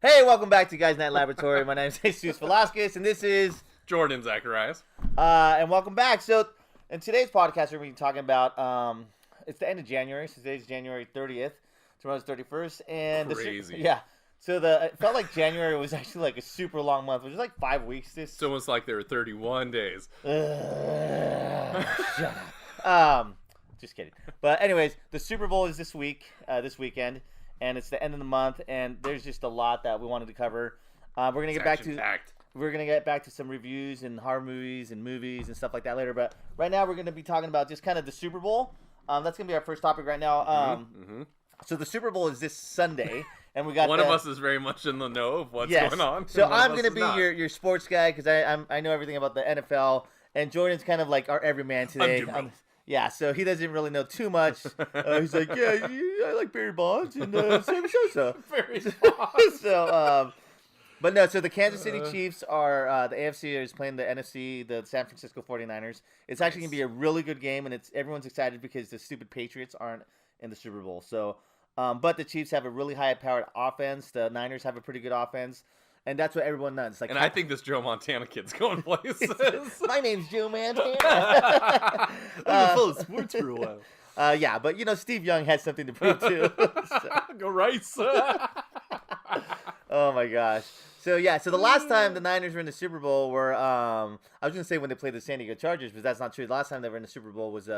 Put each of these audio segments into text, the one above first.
Hey, welcome back to Guys Night Laboratory. My name is Jesus Velasquez, and this is Jordan Zacharias. and welcome back. So, in today's podcast, we're going to be talking about it's the end of January. So today's January 30th. Tomorrow's 31st, and Crazy. So it felt like January was actually like a super long month, which is like 5 weeks. It's almost like there were 31 days. Shut up. Just kidding. But anyways, the Super Bowl is this weekend, and it's the end of the month, and there's just a lot that we wanted to cover. We're gonna get back to Packed. we're gonna get back to some reviews and horror movies and stuff like that later. But right now, we're gonna be talking about just kind of the Super Bowl. That's gonna be our first topic right now. So the Super Bowl is this Sunday, and we got one of us is very much in the know of what's going on. So I'm gonna be your sports guy because I know everything about the NFL, and Jordan's kind of like our everyman today. Yeah, so he doesn't really know too much. He's like, I like Barry Bonds and Sammy Sosa. Barry Bonds. So the Kansas City Chiefs are the AFC is playing the NFC, the San Francisco 49ers. It's actually going to be a really good game, and everyone's excited because the stupid Patriots aren't in the Super Bowl. So, but the Chiefs have a really high-powered offense. The Niners have a pretty good offense. And that's what everyone knows. Like, I think this Joe Montana kid's going places. My name's Joe Montana. I've been full of sports for a while. Yeah, but Steve Young has something to prove too. Go Rice. Oh my gosh. So the last time the Niners were in the Super Bowl were I was gonna say when they played the San Diego Chargers, but that's not true. The last time they were in the Super Bowl was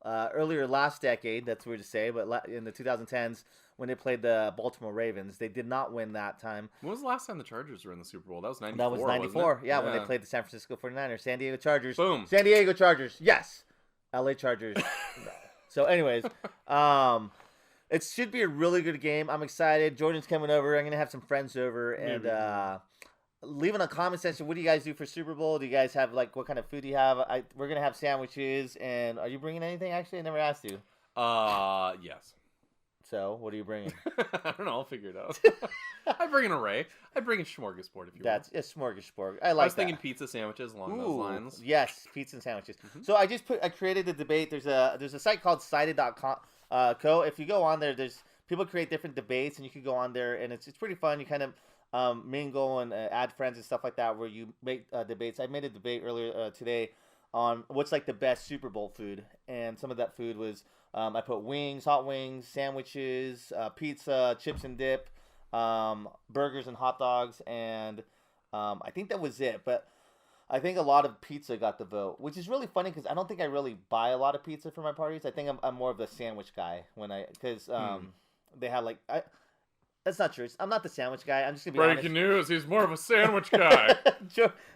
earlier last decade. That's weird to say, but in the 2010s when they played the Baltimore Ravens, they did not win that time. When was the last time the Chargers were in the Super Bowl? That was 94. That was 94. Yeah, when they played the San Francisco 49ers. San Diego Chargers. Boom. San Diego Chargers. Yes. LA Chargers. So anyways, it should be a really good game. I'm excited. Jordan's coming over. I'm going to have some friends over and leave in a comment section. What do you guys do for Super Bowl? Do you guys have what kind of food do you have? We're going to have sandwiches, and are you bringing anything? Actually, I never asked you. Yes. So, what are you bringing? I don't know. I'll figure it out. I bring an array. I bring a smorgasbord if you want. That's a smorgasbord. I was thinking pizza sandwiches along those lines. Yes, pizza and sandwiches. So I created the debate. There's a site called Cited.com. If you go on there, there's people create different debates, and you can go on there, and it's pretty fun. You kind of mingle and add friends and stuff like that, where you make debates. I made a debate earlier today on what's like the best Super Bowl food, and some of that food was I put wings, hot wings, sandwiches, pizza, chips and dip, burgers and hot dogs, and I think that was it. But I think a lot of pizza got the vote, which is really funny because I don't think I really buy a lot of pizza for my parties. I think I'm more of the sandwich guy because they have that's not true. I'm not the sandwich guy. I'm just gonna be Breaking news: he's more of a sandwich guy.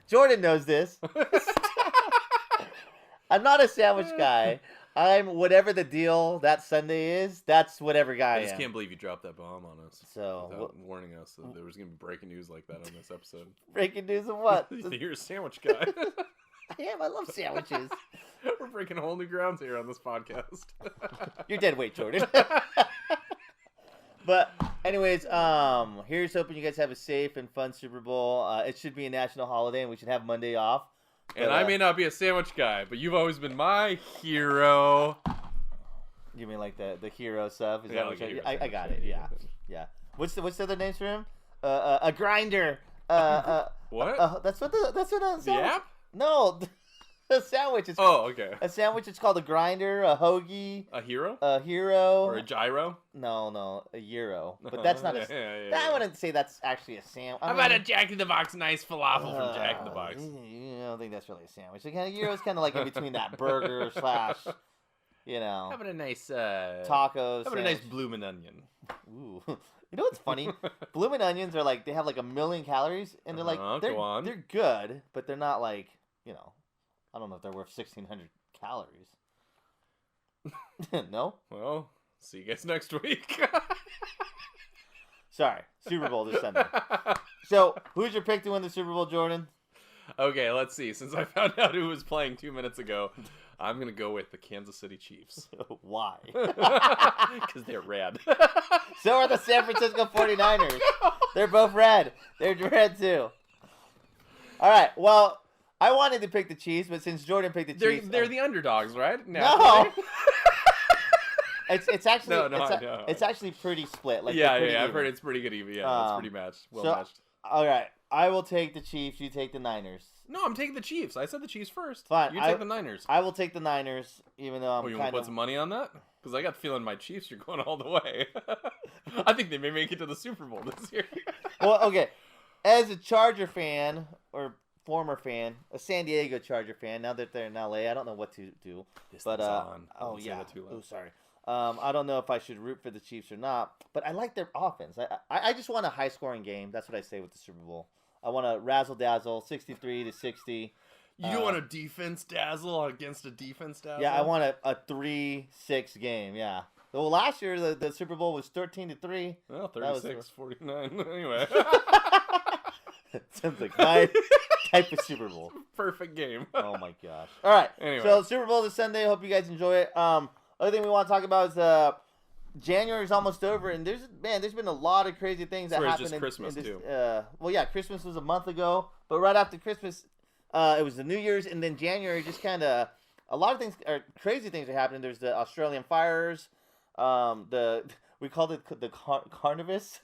Jordan knows this. I'm not a sandwich guy. I'm whatever the deal that Sunday is. That's whatever guy I just can't believe you dropped that bomb on us. So without warning us that there was going to be breaking news like that on this episode. Breaking news of what? You're a sandwich guy. I am. I love sandwiches. We're breaking whole new grounds here on this podcast. You're dead weight, Jordan. But anyways, here's hoping you guys have a safe and fun Super Bowl. It should be a national holiday, and we should have Monday off. And I may not be a sandwich guy, but you've always been my hero. You mean like the hero stuff? Is Yeah, that like what a hero I sandwich, got it. yeah. Yeah. What's the other names for him? A grinder. What? That's what a sandwich. The app? No, a sandwich. Okay. A sandwich. It's called a grinder, a hoagie, A hero? a hero, Or a gyro? No, a euro. But that's not I wouldn't say that's actually a sandwich. How about a Jack in the Box nice falafel from Jack in the Box? I don't think that's really a sandwich. The euro's kind of like in between that burger / How about a nice tacos. How about a nice bloomin' onion? Ooh. You know what's funny? Bloomin' onions are they have 1 million calories, and they're go on. they're good, but they're not I don't know if they're worth 1,600 calories. No? Well, see you guys next week. Sorry, Super Bowl this Sunday. So, who's your pick to win the Super Bowl, Jordan? Okay, let's see. Since I found out who was playing 2 minutes ago, I'm going to go with the Kansas City Chiefs. Why? Because they're red. So are the San Francisco 49ers. They're both red. They're red, too. All right, well, I wanted to pick the Chiefs, but since Jordan picked the Chiefs... They're the underdogs, right? No! It's actually No, I know. it's actually pretty split. Like yeah, they're pretty I've even. heard it's pretty good even. Yeah, it's pretty matched. Well matched. All right, I will take the Chiefs. You take the Niners. No, I'm taking the Chiefs. I said the Chiefs first. Fine. You take the Niners. I will take the Niners, even though I'm you kind want to put some money on that? Because I got the feeling my Chiefs are going all the way. I think they may make it to the Super Bowl this year. Well, okay. As a Charger fan, or former fan, a San Diego Charger fan, now that they're in LA, I don't know what to do. But on. Oh, yeah. Oh, sorry. I don't know if I should root for the Chiefs or not, but I like their offense. I just want a high-scoring game. That's what I say with the Super Bowl. I want to razzle-dazzle, 63-60. You don't want a defense dazzle against a defense dazzle? Yeah, I want a 3-6 game, yeah. Well, last year, the Super Bowl was 13-3. Well, 36-49. Anyway. Sounds like my type of Super Bowl. Perfect game. Oh, my gosh. All right, anyway. So Super Bowl this Sunday. Hope you guys enjoy it. Other thing we want to talk about is January is almost over, and there's been a lot of crazy things that happened. Just Christmas in this, too. Well, yeah, Christmas was a month ago, but right after Christmas, it was the New Year's, and then January just kind of a lot of things or crazy things are happening. There's the Australian fires. We called it the carnivorous.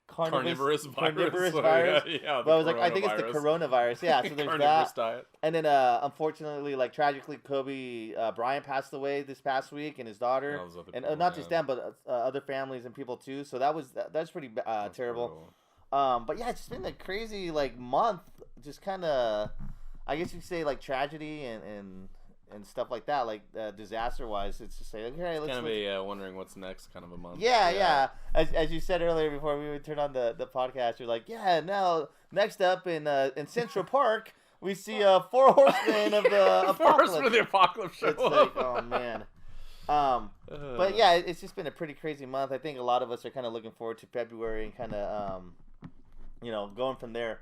Carnivorous virus. Yeah, but I was like, I think it's the coronavirus. Yeah, so there's that. Diet. And then, unfortunately, like tragically, Kobe Bryant passed away this past week, and his daughter, and not just them, but other families and people too. So that's pretty terrible. But yeah, it's just been a crazy like month. Just kind of, I guess you could say like tragedy and stuff like that, like disaster wise. It's just like, okay, let's kind of a wondering what's next kind of a month. Yeah. As you said earlier before we would turn on the podcast, you're like, yeah, now next up in Central Park we see 4 horsemen of the apocalypse. 4 horsemen of the apocalypse show. It's like, oh man. But yeah, it's just been a pretty crazy month. I think a lot of us are kind of looking forward to February and kind of going from there.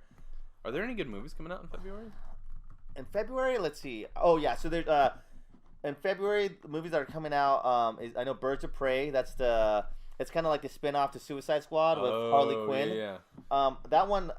Are there any good movies coming out in February? In February, let's see. Oh yeah, so there's in February the movies that are coming out. Is I know Birds of Prey. It's kind of like the spin-off to Suicide Squad with Harley Quinn. Yeah. That one.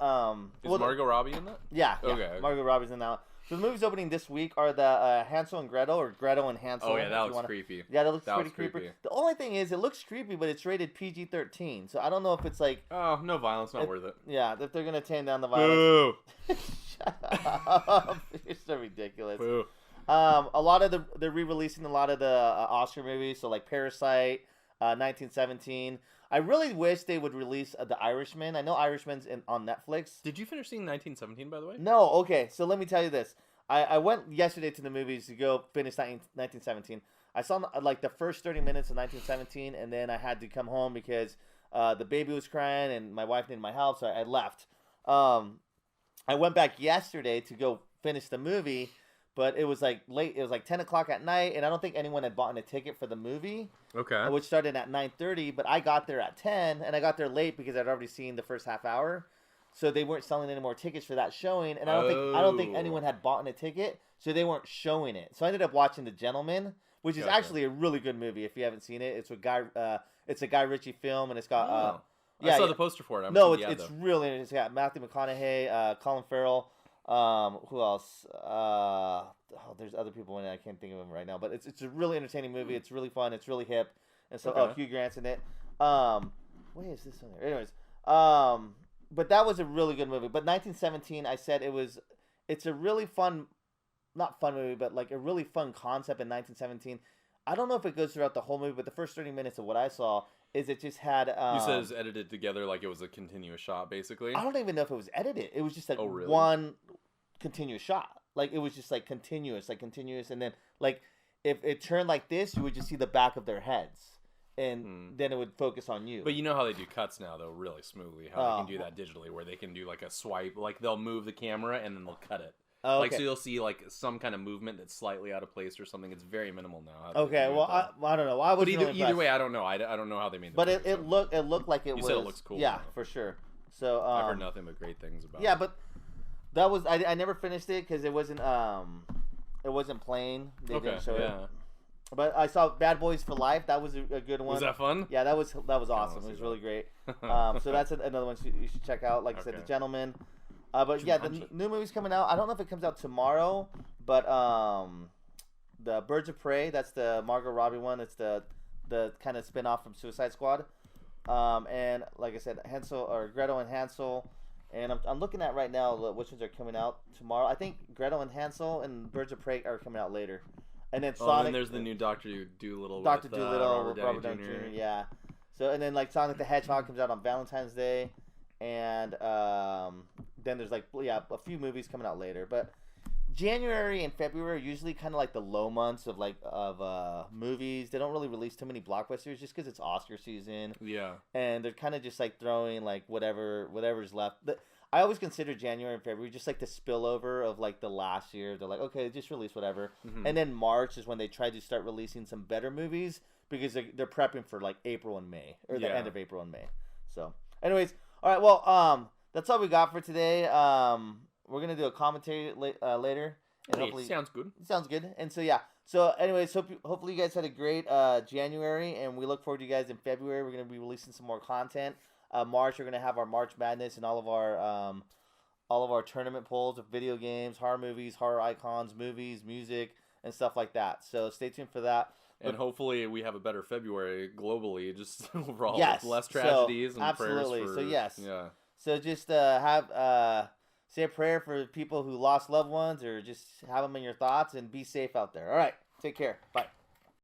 Is Margot Robbie in that? Yeah. Okay. Margot Robbie's in that one. So the movies opening this week are the Hansel and Gretel, or Gretel and Hansel. Oh yeah, that looks creepy. Yeah, that looks pretty creepy. The only thing is, it looks creepy, but it's rated PG-13. So I don't know if it's like. Oh, no violence, not worth it. Yeah, if they're gonna tame down the violence. Boo. Shut up! You're so ridiculous. Boo. A lot of they're re-releasing a lot of the Oscar movies, so like Parasite, 1917. I really wish they would release The Irishman. I know Irishman's on Netflix. Did you finish seeing 1917, by the way? No. Okay, so let me tell you this. I went yesterday to the movies to go finish 1917. I saw like the first 30 minutes of 1917, and then I had to come home because the baby was crying and my wife needed my help, so I left. I went back yesterday to go finish the movie, but it was like late. It was like 10 o'clock at night, and I don't think anyone had bought a ticket for the movie. Okay. Which started at 9:30, but I got there at 10, and I got there late because I'd already seen the first half hour. So they weren't selling any more tickets for that showing, and I don't think anyone had bought a ticket, so they weren't showing it. So I ended up watching The Gentleman, which is actually a really good movie if you haven't seen it. It's a Guy Ritchie film, and it's got I saw the poster for it. It's really interesting. It's got Matthew McConaughey, Colin Farrell. Who else? There's other people in it. I can't think of them right now. But it's a really entertaining movie. It's really fun. It's really hip. And so, Hugh Grant's in it. Wait, is this on there? Anyways, but that was a really good movie. But 1917, I said it's a really fun, not fun movie, but like a really fun concept in 1917. I don't know if it goes throughout the whole movie, but the first 30 minutes of what I saw is it just had. You said it was edited together like it was a continuous shot, basically? I don't even know if it was edited. It was just like really? one continuous shot. Like it was just like continuous, and then like if it turned like this, you would just see the back of their heads. And then it would focus on you. But you know how they do cuts now, though, really smoothly. How they can do that digitally, where they can do like a swipe, like they'll move the camera and then they'll cut it. Oh, okay. Like so, you'll see like some kind of movement that's slightly out of place or something. It's very minimal now. Okay, well, I don't know. I was either way, I don't know. I don't know how they made. But it looked like it was. You said it looks cool. Yeah, for sure. So I've heard nothing but great things about. Yeah, but that was I never finished it because it wasn't playing. They didn't show it. But I saw Bad Boys for Life. That was a good one. Was that fun? Yeah, that was awesome. It was really great. So that's another one you should check out. Like I said, The Gentleman. But yeah, the new movie's coming out. I don't know if it comes out tomorrow, but the Birds of Prey. That's the Margot Robbie one. It's the the kind of spin off from Suicide Squad. And like I said, Gretel and Hansel. And I'm looking at right now which ones are coming out tomorrow. I think Gretel and Hansel and Birds of Prey are coming out later. And then Sonic. And then there's the new Doctor Doolittle. Doctor Doolittle with Robert Downey Jr. Yeah. So and then like Sonic the Hedgehog comes out on Valentine's Day, and then there's like a few movies coming out later. But January and February are usually kind of like the low months of movies. They don't really release too many blockbusters just because it's Oscar season. Yeah. And they're kind of just like throwing like whatever's left. I always consider January and February just like the spillover of like the last year. They're like, okay, just release whatever. Mm-hmm. And then March is when they try to start releasing some better movies because they're prepping for like April and May or the end of April and May. So, anyways, all right. Well, that's all we got for today. We're gonna do a commentary later. And hopefully, sounds good. Sounds good. And so yeah. So anyways, hopefully you guys had a great January, and we look forward to you guys in February. We're gonna be releasing some more content. March, we're gonna have our March Madness and all of our tournament polls of video games, horror movies, horror icons, movies, music, and stuff like that. So stay tuned for that. And hopefully we have a better February globally, just overall, yes. with less tragedies and absolutely. prayers So yes. Yeah. So just say a prayer for people who lost loved ones, or just have them in your thoughts, and be safe out there. All right. Take care. Bye.